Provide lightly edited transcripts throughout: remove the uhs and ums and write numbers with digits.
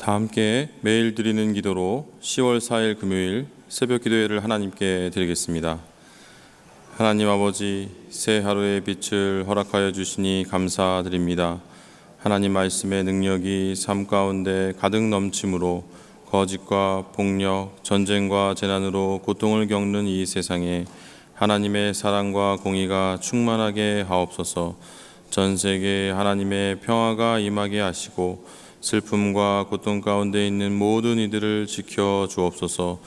다 함께 매일 드리는 기도로 10월 4일 금요일 새벽 기도회를 하나님께 드리겠습니다. 하나님 아버지, 새 하루의 빛을 허락하여 주시니 감사드립니다. 하나님 말씀의 능력이 삶 가운데 가득 넘침으로 거짓과 폭력, 전쟁과 재난으로 고통을 겪는 이 세상에 하나님의 사랑과 공의가 충만하게 하옵소서. 전 세계에 하나님의 평화가 임하게 하시고 슬픔과 고통 가운데 있는 모든 이들을 지켜 주옵소서.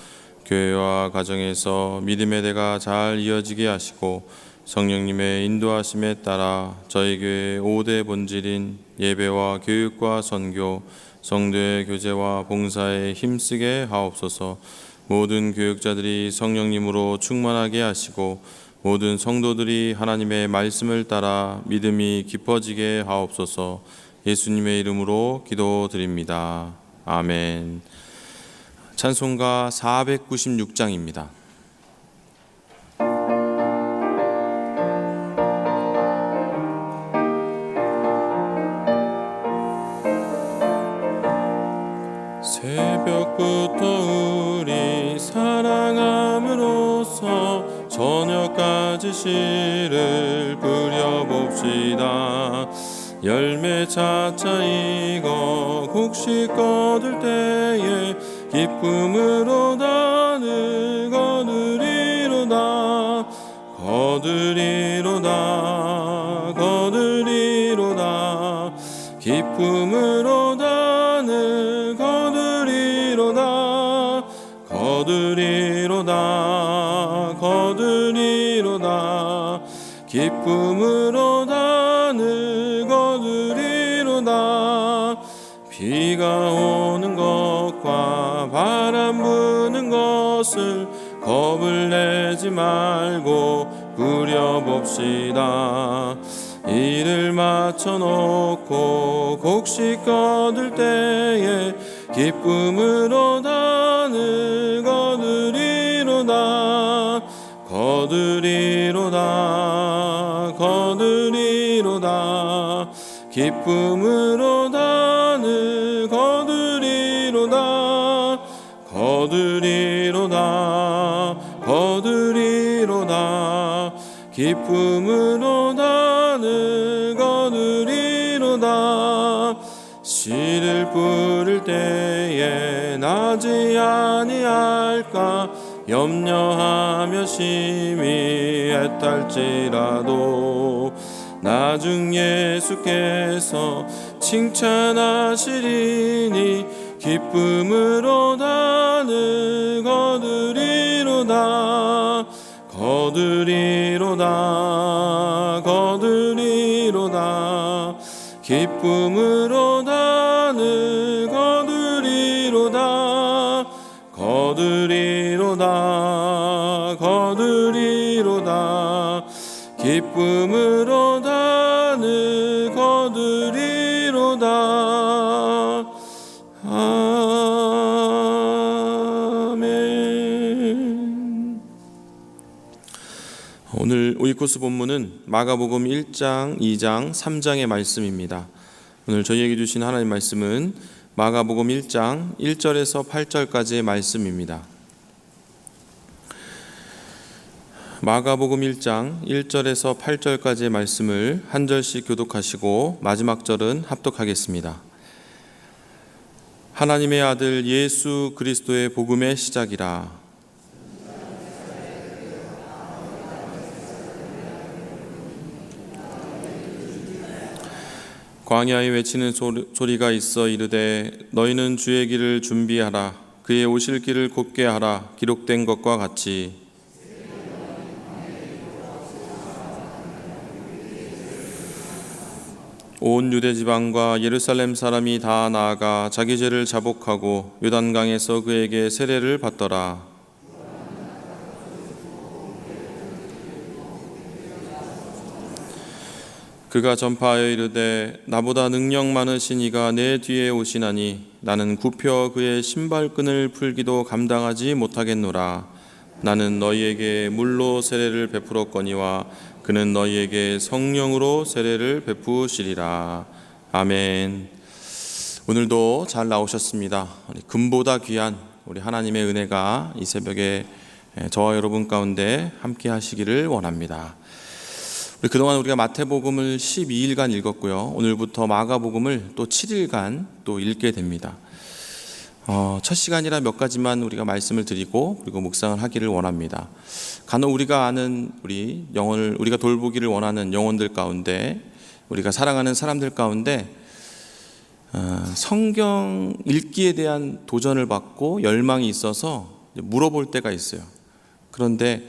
교회와 가정에서 믿음의 대가 잘 이어지게 하시고 성령님의 인도하심에 따라 저희 교회의 5대 본질인 예배와 교육과 선교, 성도의 교제와 봉사에 힘쓰게 하옵소서. 모든 교육자들이 성령님으로 충만하게 하시고 모든 성도들이 하나님의 말씀을 따라 믿음이 깊어지게 하옵소서. 예수님의 이름으로 기도드립니다. 아멘. 찬송가 496장입니다. 새벽부터 우리 사랑함으로써 저녁까지 시를 그려봅시다. 열매 차차 익어 곡식 거둘 때에 기쁨으로 단을 거두리로다. 거두리로다. 거두리로다. 기쁨으로 단을 거두리로다. 거두리로다. 거두리로다. 기쁨으로 단을 거두리로다. 비가 오는 것과 바람 부는 것을 겁을 내지 말고 그려봅시다. 일을 마쳐놓고 곡식 거둘 때에 기쁨으로 단을 거두리로다. 거두리로다. 거두리로다. 기쁨으로 단을 거두리로다. 거두리로다. 거두리로다. 기쁨으로 단을 거두리로다. 씨를 뿌릴 때에 나지 아니할까 염려하며 심히 애탈지라도 나중 예수께서 칭찬하시리니 기쁨으로 단을 거두리로다. 거두리로다. 거두리로다. 기쁨으로 단을 거두리로다. 거두리로다. 거두리로다. 기쁨으로 단을 거두리로다. 아멘. 오늘 오이코스 본문은 마가복음 1장, 2장, 3장의 말씀입니다. 오늘 저희에게 주신 하나님의 말씀은 마가복음 1장 1절에서 8절까지의 말씀입니다. 마가복음 1장 1절에서 8절까지의 말씀을 한 절씩 교독하시고 마지막 절은 합독하겠습니다. 하나님의 아들 예수 그리스도의 복음의 시작이라. 광야에 외치는 소리가 있어 이르되 너희는 주의 길을 준비하라. 그의 오실 길을 곧게 하라. 기록된 것과 같이 온 유대지방과 예루살렘 사람이 다 나아가 자기 죄를 자복하고 요단강에서 그에게 세례를 받더라. 그가 전파하여 이르되 나보다 능력 많으신 이가 내 뒤에 오시나니 나는 굽혀 그의 신발끈을 풀기도 감당하지 못하겠노라. 나는 너희에게 물로 세례를 베풀었거니와 그는 너희에게 성령으로 세례를 베푸시리라. 아멘. 오늘도 잘 나오셨습니다. 금보다 귀한 우리 하나님의 은혜가 이 새벽에 저와 여러분 가운데 함께 하시기를 원합니다. 그동안 우리가 마태복음을 12일간 읽었고요. 오늘부터 마가복음을 또 7일간 또 읽게 됩니다. 첫 시간이라 몇 가지만 우리가 말씀을 드리고 그리고 묵상을 하기를 원합니다. 간혹 우리가 아는 우리 영혼을 우리가 돌보기를 원하는 영혼들 가운데, 우리가 사랑하는 사람들 가운데 성경 읽기에 대한 도전을 받고 열망이 있어서 물어볼 때가 있어요. 그런데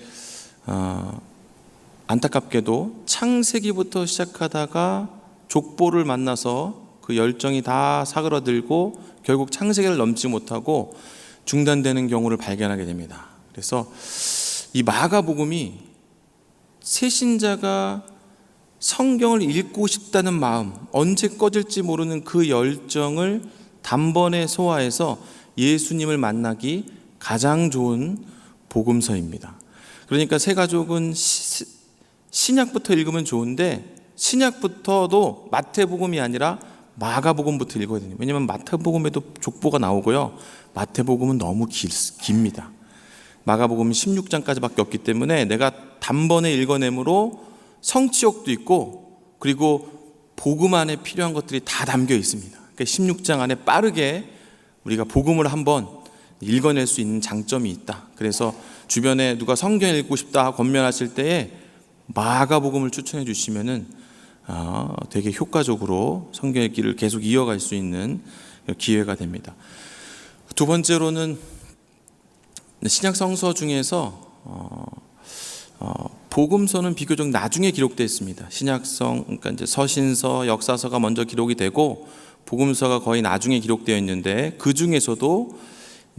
안타깝게도 창세기부터 시작하다가 족보를 만나서 그 열정이 다 사그러들고 결국 창세기를 넘지 못하고 중단되는 경우를 발견하게 됩니다. 그래서 이 마가복음이 새신자가 성경을 읽고 싶다는 마음, 언제 꺼질지 모르는 그 열정을 단번에 소화해서 예수님을 만나기 가장 좋은 복음서입니다. 그러니까 새 가족은 신약부터 읽으면 좋은데, 신약부터도 마태복음이 아니라 마가복음부터 읽어야 됩니다. 왜냐하면 마태복음에도 족보가 나오고요, 마태복음은 너무 깁니다. 마가복음은 16장까지밖에 없기 때문에 내가 단번에 읽어내므로 성취욕도 있고, 그리고 복음 안에 필요한 것들이 다 담겨 있습니다. 그러니까 16장 안에 빠르게 우리가 복음을 한번 읽어낼 수 있는 장점이 있다. 그래서 주변에 누가 성경 읽고 싶다 권면하실 때에 마가복음을 추천해 주시면은 되게 효과적으로 성경 읽기를 계속 이어갈 수 있는 기회가 됩니다. 두 번째로는 신약 성서 중에서 복음서는 비교적 나중에 기록되어 있습니다. 신약성, 그러니까 이제 서신서, 역사서가 먼저 기록이 되고 복음서가 거의 나중에 기록되어 있는데, 그 중에서도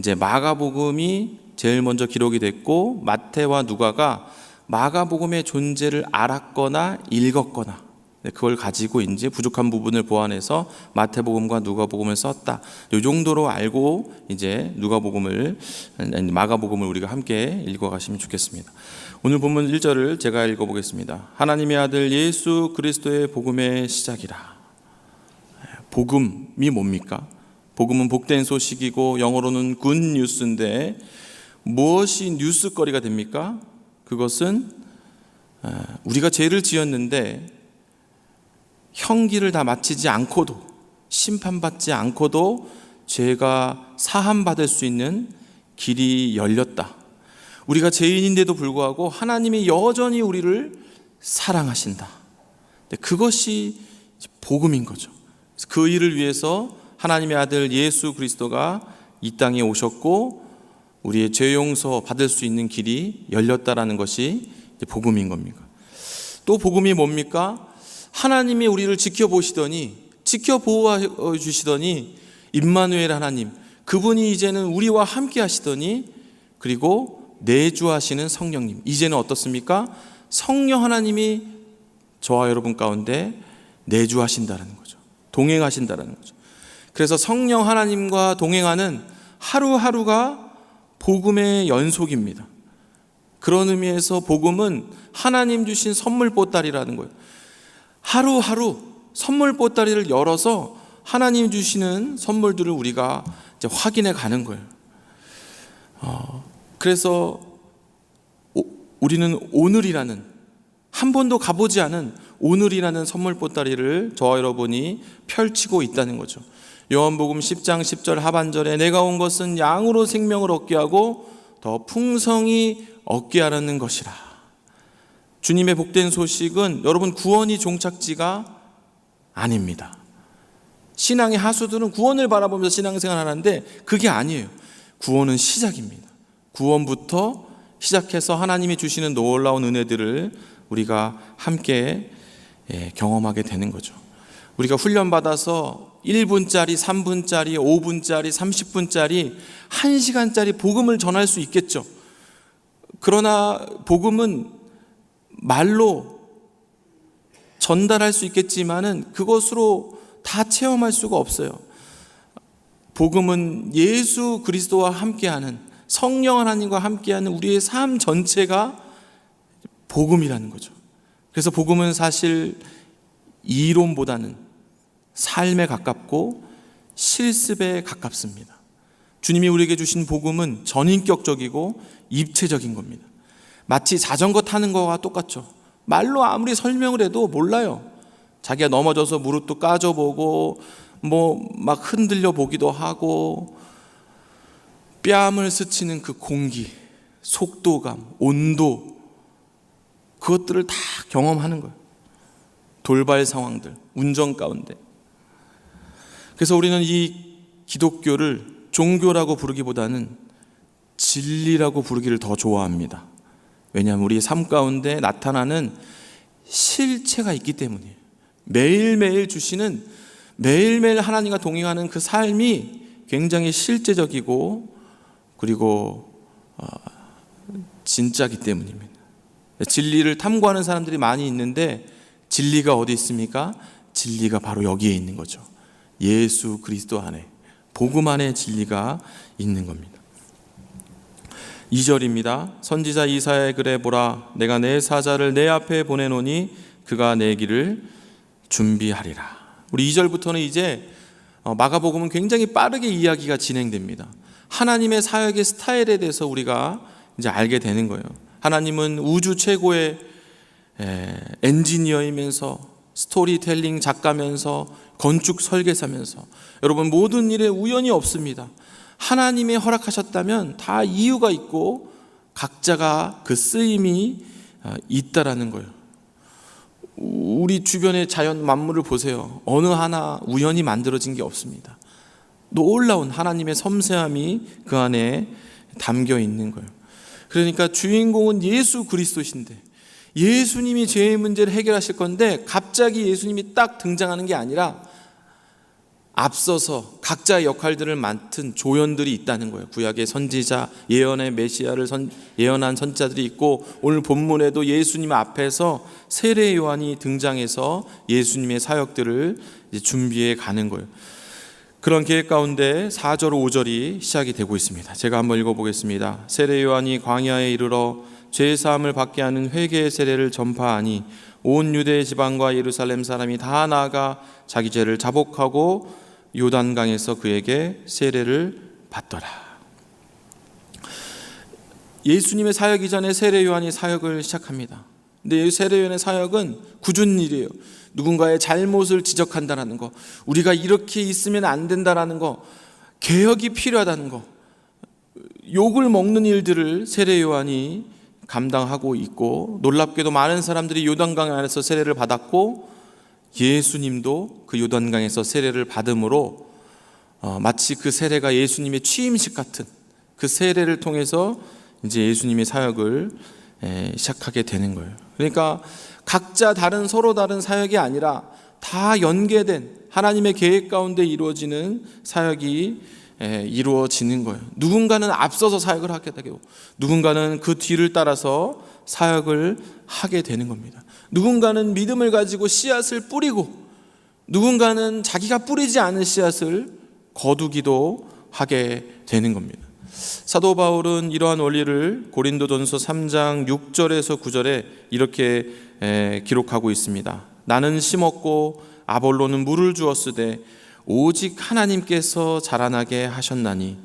이제 마가복음이 제일 먼저 기록이 됐고, 마태와 누가가 마가복음의 존재를 알았거나 읽었거나 그걸 가지고 이제 부족한 부분을 보완해서 마태복음과 누가복음을 썼다. 이 정도로 알고 이제 마가복음을 우리가 함께 읽어가시면 좋겠습니다. 오늘 본문 1절을 제가 읽어보겠습니다. 하나님의 아들 예수 그리스도의 복음의 시작이라. 복음이 뭡니까? 복음은 복된 소식이고 영어로는 굿 뉴스인데, 무엇이 뉴스거리가 됩니까? 그것은 우리가 죄를 지었는데 형기를 다 마치지 않고도, 심판받지 않고도 죄가 사함받을 수 있는 길이 열렸다. 우리가 죄인인데도 불구하고 하나님이 여전히 우리를 사랑하신다. 그것이 복음인 거죠. 그 일을 위해서 하나님의 아들 예수 그리스도가 이 땅에 오셨고 우리의 죄 용서 받을 수 있는 길이 열렸다라는 것이 복음인 겁니다. 또 복음이 뭡니까? 하나님이 우리를 지켜보시더니, 지켜보호 주시더니, 임마누엘 하나님, 그분이 이제는 우리와 함께 하시더니, 그리고 내주하시는 성령님, 이제는 어떻습니까? 성령 하나님이 저와 여러분 가운데 내주하신다는 거죠. 동행하신다는 거죠. 그래서 성령 하나님과 동행하는 하루하루가 복음의 연속입니다. 그런 의미에서 복음은 하나님 주신 선물 보따리라는 거예요. 하루하루 선물 보따리를 열어서 하나님 주시는 선물들을 우리가 이제 확인해 가는 거예요. 그래서 우리는 오늘이라는, 한 번도 가보지 않은 오늘이라는 선물 보따리를 저와 여러분이 펼치고 있다는 거죠. 요한복음 10장 10절 하반절에 내가 온 것은 양으로 생명을 얻게 하고 더 풍성히 얻게 하라는 것이라. 주님의 복된 소식은 여러분 구원이 종착지가 아닙니다. 신앙의 하수들은 구원을 바라보면서 신앙생활 하는데 그게 아니에요. 구원은 시작입니다. 구원부터 시작해서 하나님이 주시는 놀라운 은혜들을 우리가 함께 경험하게 되는 거죠. 우리가 훈련받아서 1분짜리, 3분짜리, 5분짜리, 30분짜리, 1시간짜리 복음을 전할 수 있겠죠. 그러나 복음은 말로 전달할 수 있겠지만은 그것으로 다 체험할 수가 없어요. 복음은 예수 그리스도와 함께하는, 성령 하나님과 함께하는 우리의 삶 전체가 복음이라는 거죠. 그래서 복음은 사실 이론보다는 삶에 가깝고 실습에 가깝습니다. 주님이 우리에게 주신 복음은 전인격적이고 입체적인 겁니다. 마치 자전거 타는 거와 똑같죠. 말로 아무리 설명을 해도 몰라요. 자기가 넘어져서 무릎도 까져보고 막 흔들려 보기도 하고, 뺨을 스치는 그 공기, 속도감, 온도, 그것들을 다 경험하는 거예요. 돌발 상황들, 운전 가운데. 그래서 우리는 이 기독교를 종교라고 부르기보다는 진리라고 부르기를 더 좋아합니다. 왜냐하면 우리 삶 가운데 나타나는 실체가 있기 때문이에요. 매일매일 주시는, 매일매일 하나님과 동행하는 그 삶이 굉장히 실제적이고, 그리고 진짜기 때문입니다. 진리를 탐구하는 사람들이 많이 있는데 진리가 어디 있습니까? 진리가 바로 여기에 있는 거죠. 예수 그리스도 안에, 복음 안에 진리가 있는 겁니다. 2절입니다. 선지자 이사야의 글에 보라, 내가 내 사자를 내 앞에 보내노니 그가 내 길을 준비하리라. 우리 2절부터는 이제 마가복음은 굉장히 빠르게 이야기가 진행됩니다. 하나님의 사역의 스타일에 대해서 우리가 이제 알게 되는 거예요. 하나님은 우주 최고의 엔지니어이면서 스토리텔링 작가면서 건축 설계사면서, 여러분, 모든 일에 우연이 없습니다. 하나님이 허락하셨다면 다 이유가 있고 각자가 그 쓰임이 있다라는 거예요. 우리 주변의 자연 만물을 보세요. 어느 하나 우연히 만들어진 게 없습니다. 놀라운 하나님의 섬세함이 그 안에 담겨 있는 거예요. 그러니까 주인공은 예수 그리스도신데, 예수님이 죄의 문제를 해결하실 건데 갑자기 예수님이 딱 등장하는 게 아니라 앞서서 각자의 역할들을 맡은 조연들이 있다는 거예요. 구약의 선지자, 예언의 메시아를 예언한 선지자들이 있고, 오늘 본문에도 예수님 앞에서 세례 요한이 등장해서 예수님의 사역들을 이제 준비해 가는 거예요. 그런 계획 가운데 4절 5절이 시작이 되고 있습니다. 제가 한번 읽어보겠습니다. 세례 요한이 광야에 이르러 죄사함을 받게 하는 회개의 세례를 전파하니 온 유대 지방과 예루살렘 사람이 다 나아가 자기 죄를 자복하고 요단강에서 그에게 세례를 받더라. 예수님의 사역 이전에 세례 요한이 사역을 시작합니다. 근데 세례 요한의 사역은 굳은 일이에요. 누군가의 잘못을 지적한다는 거, 우리가 이렇게 있으면 안 된다라는 거, 개혁이 필요하다는 거, 욕을 먹는 일들을 세례 요한이 감당하고 있고, 놀랍게도 많은 사람들이 요단강 안에서 세례를 받았고, 예수님도 그 요단강에서 세례를 받음으로 마치 그 세례가 예수님의 취임식 같은 그 세례를 통해서 이제 예수님의 사역을 시작하게 되는 거예요. 그러니까 각자 다른, 서로 다른 사역이 아니라 다 연계된 하나님의 계획 가운데 이루어지는 사역이 이루어지는 거예요. 누군가는 앞서서 사역을 하게 되고, 누군가는 그 뒤를 따라서 사역을 하게 되는 겁니다. 누군가는 믿음을 가지고 씨앗을 뿌리고, 누군가는 자기가 뿌리지 않은 씨앗을 거두기도 하게 되는 겁니다. 사도 바울은 이러한 원리를 고린도전서 3장 6절에서 9절에 이렇게 기록하고 있습니다. 나는 심었고 아볼로는 물을 주었으되 오직 하나님께서 자라나게 하셨나니,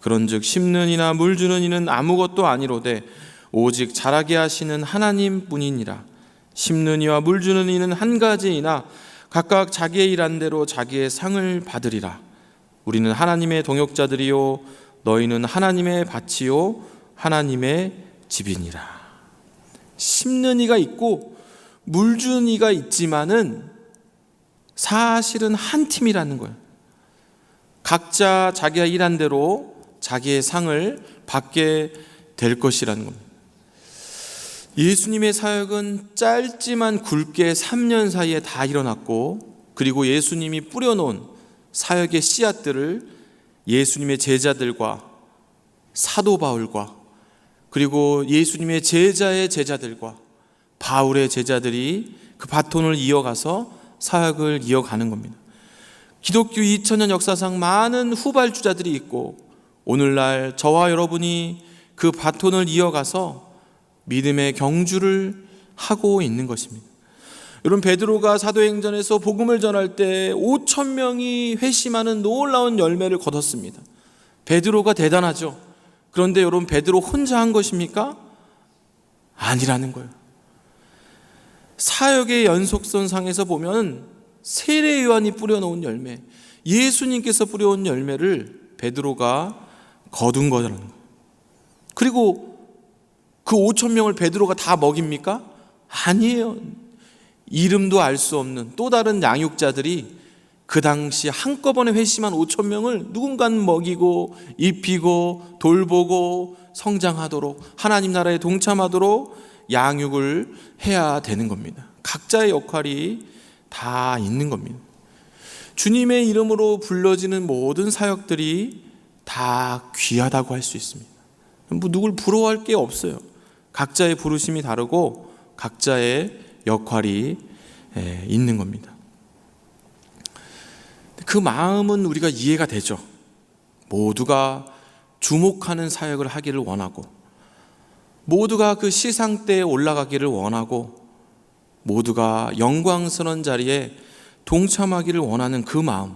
그런즉 심는 이나 물 주는 이는 아무것도 아니로되 오직 자라게 하시는 하나님뿐이니라. 심는 이와 물 주는 이는 한 가지이나 각각 자기의 일한 대로 자기의 상을 받으리라. 우리는 하나님의 동역자들이요 너희는 하나님의 밭이요 하나님의 집이니라. 심는 이가 있고 물 주는 이가 있지만은 사실은 한 팀이라는 거예요. 각자 자기가 일한 대로 자기의 상을 받게 될 것이라는 겁니다. 예수님의 사역은 짧지만 굵게 3년 사이에 다 일어났고, 그리고 예수님이 뿌려놓은 사역의 씨앗들을 예수님의 제자들과 사도 바울과, 그리고 예수님의 제자의 제자들과 바울의 제자들이 그 바톤을 이어가서 사역을 이어가는 겁니다. 기독교 2000년 역사상 많은 후발주자들이 있고, 오늘날 저와 여러분이 그 바톤을 이어가서 믿음의 경주를 하고 있는 것입니다. 여러분, 베드로가 사도행전에서 복음을 전할 때 5천 명이 회심하는 놀라운 열매를 거뒀습니다. 베드로가 대단하죠. 그런데 여러분, 베드로 혼자 한 것입니까? 아니라는 거예요. 사역의 연속선상에서 보면 세례 요한이 뿌려놓은 열매, 예수님께서 뿌려온 열매를 베드로가 거둔 거라는 거예요. 그리고 그 5천 명을 베드로가 다 먹입니까? 아니에요. 이름도 알 수 없는 또 다른 양육자들이 그 당시 한꺼번에 회심한 5천 명을 누군가는 먹이고 입히고 돌보고 성장하도록, 하나님 나라에 동참하도록 양육을 해야 되는 겁니다. 각자의 역할이 다 있는 겁니다. 주님의 이름으로 불러지는 모든 사역들이 다 귀하다고 할 수 있습니다. 누굴 부러워할 게 없어요. 각자의 부르심이 다르고 각자의 역할이 있는 겁니다. 그 마음은 우리가 이해가 되죠. 모두가 주목하는 사역을 하기를 원하고, 모두가 그 시상대에 올라가기를 원하고, 모두가 영광스러운 자리에 동참하기를 원하는 그 마음,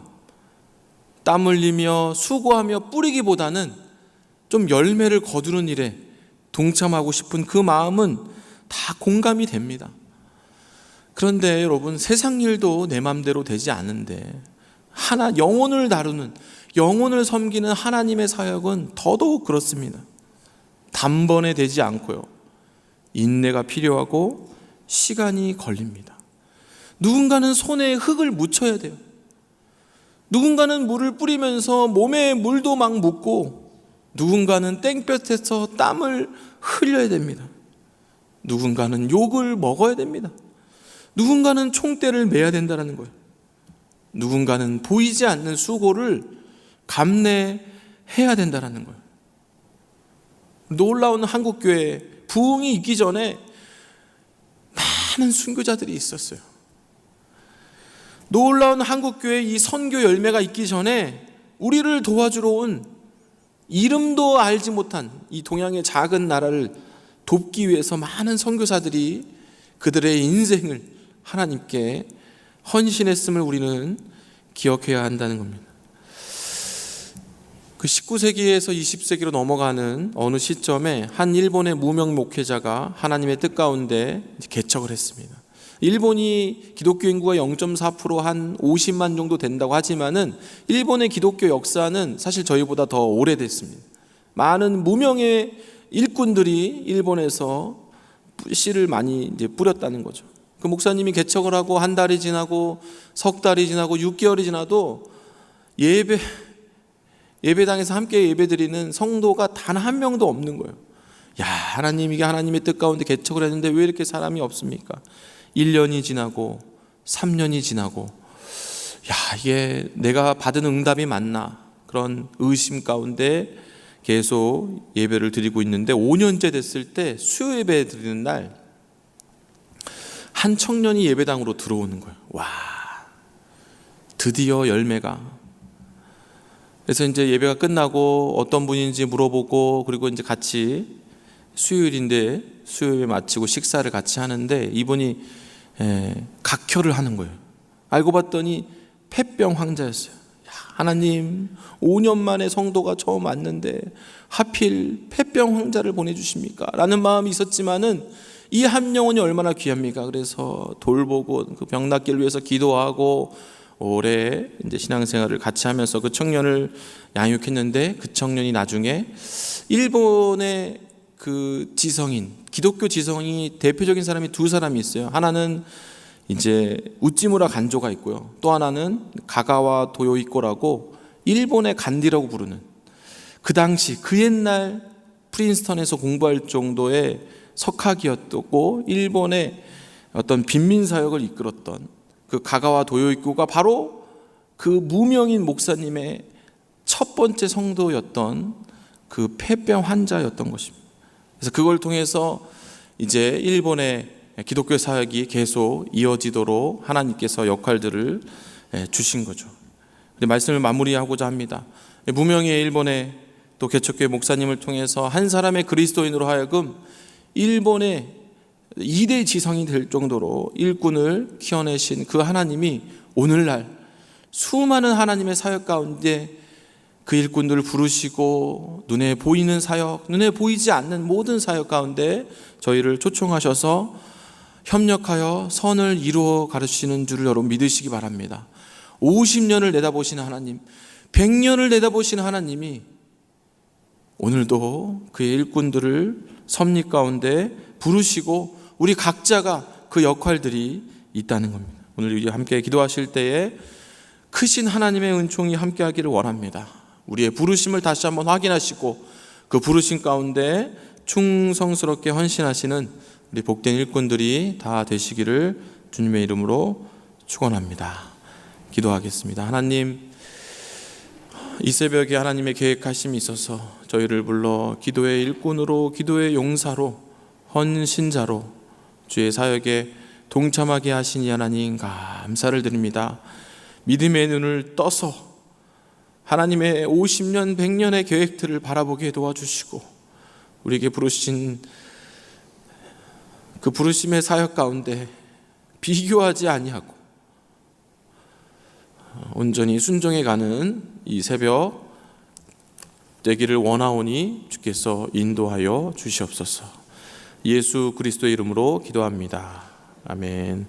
땀 흘리며 수고하며 뿌리기보다는 좀 열매를 거두는 일에 동참하고 싶은 그 마음은 다 공감이 됩니다. 그런데 여러분, 세상 일도 내 맘대로 되지 않는데 영혼을 다루는, 영혼을 섬기는 하나님의 사역은 더더욱 그렇습니다. 단번에 되지 않고요, 인내가 필요하고 시간이 걸립니다. 누군가는 손에 흙을 묻혀야 돼요. 누군가는 물을 뿌리면서 몸에 물도 막 묻고, 누군가는 땡볕에서 땀을 흘려야 됩니다. 누군가는 욕을 먹어야 됩니다. 누군가는 총대를 매야 된다는 거예요. 누군가는 보이지 않는 수고를 감내해야 된다는 거예요. 놀라운 한국교회 부흥이 있기 전에 많은 순교자들이 있었어요. 놀라운 한국교회 이 선교 열매가 있기 전에 우리를 도와주러 온, 이름도 알지 못한 이 동양의 작은 나라를 돕기 위해서 많은 선교사들이 그들의 인생을 하나님께 헌신했음을 우리는 기억해야 한다는 겁니다. 그 19세기에서 20세기로 넘어가는 어느 시점에 한 일본의 무명 목회자가 하나님의 뜻 가운데 개척을 했습니다. 일본이 기독교 인구가 0.4% 한 50만 정도 된다고 하지만은 일본의 기독교 역사는 사실 저희보다 더 오래됐습니다. 많은 무명의 일꾼들이 일본에서 씨를 많이 이제 뿌렸다는 거죠. 그 목사님이 개척을 하고 한 달이 지나고 석 달이 지나고 6개월이 지나도 예배당에서 함께 예배드리는 성도가 단 한 명도 없는 거예요. 야, 하나님, 이게 하나님의 뜻 가운데 개척을 했는데 왜 이렇게 사람이 없습니까? 1년이 지나고 3년이 지나고, 야, 이게 내가 받은 응답이 맞나? 그런 의심 가운데 계속 예배를 드리고 있는데 5년째 됐을 때 수요 예배 드리는 날 한 청년이 예배당으로 들어오는 거예요. 와, 드디어 열매가. 그래서 이제 예배가 끝나고 어떤 분인지 물어보고, 그리고 이제 같이 수요일인데 수요 예배 마치고 식사를 같이 하는데 이분이 각혈을 하는 거예요. 알고 봤더니 폐병 환자였어요. 야, 하나님, 5년 만에 성도가 처음 왔는데 하필 폐병 환자를 보내주십니까? 라는 마음이 있었지만은 이 한 영혼이 얼마나 귀합니까? 그래서 돌보고 그 병 낫기를 위해서 기도하고 오래 이제 신앙생활을 같이 하면서 그 청년을 양육했는데, 그 청년이 나중에 일본의 그 지성인, 기독교 지성이 대표적인 사람이 두 사람이 있어요. 하나는 이제 우찌무라 간조가 있고요. 또 하나는 가가와 도요이코라고 일본의 간디라고 부르는, 그 당시 그 옛날 프린스턴에서 공부할 정도의 석학이었고 일본의 어떤 빈민사역을 이끌었던 그 가가와 도요이코가 바로 그 무명인 목사님의 첫 번째 성도였던 그 폐병 환자였던 것입니다. 그래서 그걸 통해서 이제 일본의 기독교 사역이 계속 이어지도록 하나님께서 역할들을 주신 거죠. 근데 말씀을 마무리하고자 합니다. 무명의 일본의 또 개척교회 목사님을 통해서 한 사람의 그리스도인으로 하여금 일본의 2대 지성이 될 정도로 일꾼을 키워내신 그 하나님이 오늘날 수많은 하나님의 사역 가운데 그 일꾼들을 부르시고 눈에 보이는 사역, 눈에 보이지 않는 모든 사역 가운데 저희를 초청하셔서 협력하여 선을 이루어 가르치시는 줄을 여러분 믿으시기 바랍니다. 50년을 내다보시는 하나님, 100년을 내다보시는 하나님이 오늘도 그의 일꾼들을 섭리 가운데 부르시고 우리 각자가 그 역할들이 있다는 겁니다. 오늘 우리 함께 기도하실 때에 크신 하나님의 은총이 함께 하기를 원합니다. 우리의 부르심을 다시 한번 확인하시고 그 부르심 가운데 충성스럽게 헌신하시는 우리 복된 일꾼들이 다 되시기를 주님의 이름으로 축원합니다. 기도하겠습니다. 하나님, 이 새벽에 하나님의 계획하심이 있어서 저희를 불러 기도의 일꾼으로, 기도의 용사로, 헌신자로 주의 사역에 동참하게 하시니 하나님 감사를 드립니다. 믿음의 눈을 떠서 하나님의 50년, 100년의 계획들을 바라보게 도와주시고 우리에게 부르신 그 부르심의 사역 가운데 비교하지 아니하고 온전히 순종해가는 이 새벽 되기를 원하오니 주께서 인도하여 주시옵소서. 예수 그리스도의 이름으로 기도합니다. 아멘.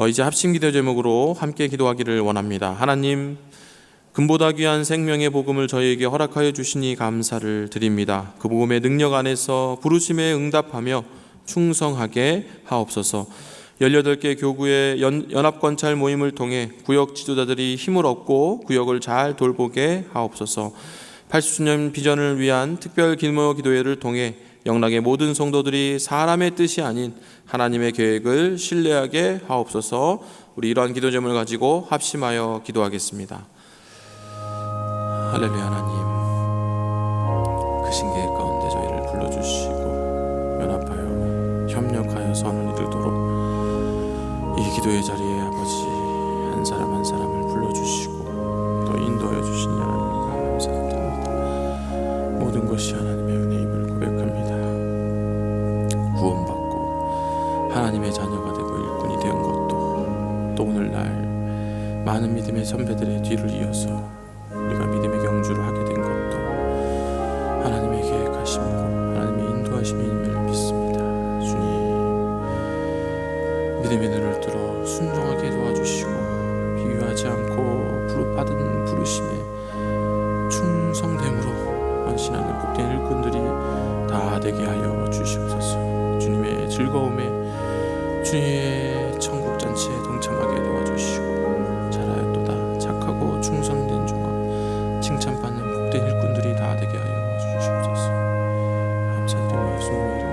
이제 합심 기도 제목으로 함께 기도하기를 원합니다. 하나님, 금보다 귀한 생명의 복음을 저희에게 허락하여 주시니 감사를 드립니다. 그 복음의 능력 안에서 부르심에 응답하며 충성하게 하옵소서. 18개 교구의 연합권찰 모임을 통해 구역 지도자들이 힘을 얻고 구역을 잘 돌보게 하옵소서. 80주년 비전을 위한 특별 기도 기도회를 통해 영락의 모든 성도들이 사람의 뜻이 아닌 하나님의 계획을 신뢰하게 하옵소서. 우리 이러한 기도 제목을 가지고 합심하여 기도하겠습니다. 할렐루야. 하나님, 크신 계획 가운데 저희를 불러주시고 연합하여 협력하여 선을 이루도록 이 기도의 자리에 아버지 한 사람 한 사람을 불러주시고 또 인도하여 주시니 하나님 감사드립니다. 모든 것이 하나님의 은혜임을 고백합니다. 구원받고 하나님의 자녀가 되고 일꾼이 된 것도, 또 오늘날 많은 믿음의 선배들의 뒤를 이어서 우리가 믿음의 경주를 하게 된 것도 하나님의 계획하심과 하나님의 인도하심임을 믿습니다. 주님, 믿음의 눈을 들어 순종하게 도와주시고 비교하지 않고 받은 부르심에 충성됨으로 헌신하는 복된 일꾼들이 다 되게 하여 주시옵소서. 주님의 즐거움에, 주님의 천국 잔치에 동참하게 도와주시고 잘하였도다 착하고 충성된 종아 칭찬받는 복된 일꾼들이 다 되게 하여 주시옵소서. 감사드리며 예수님의 이름으로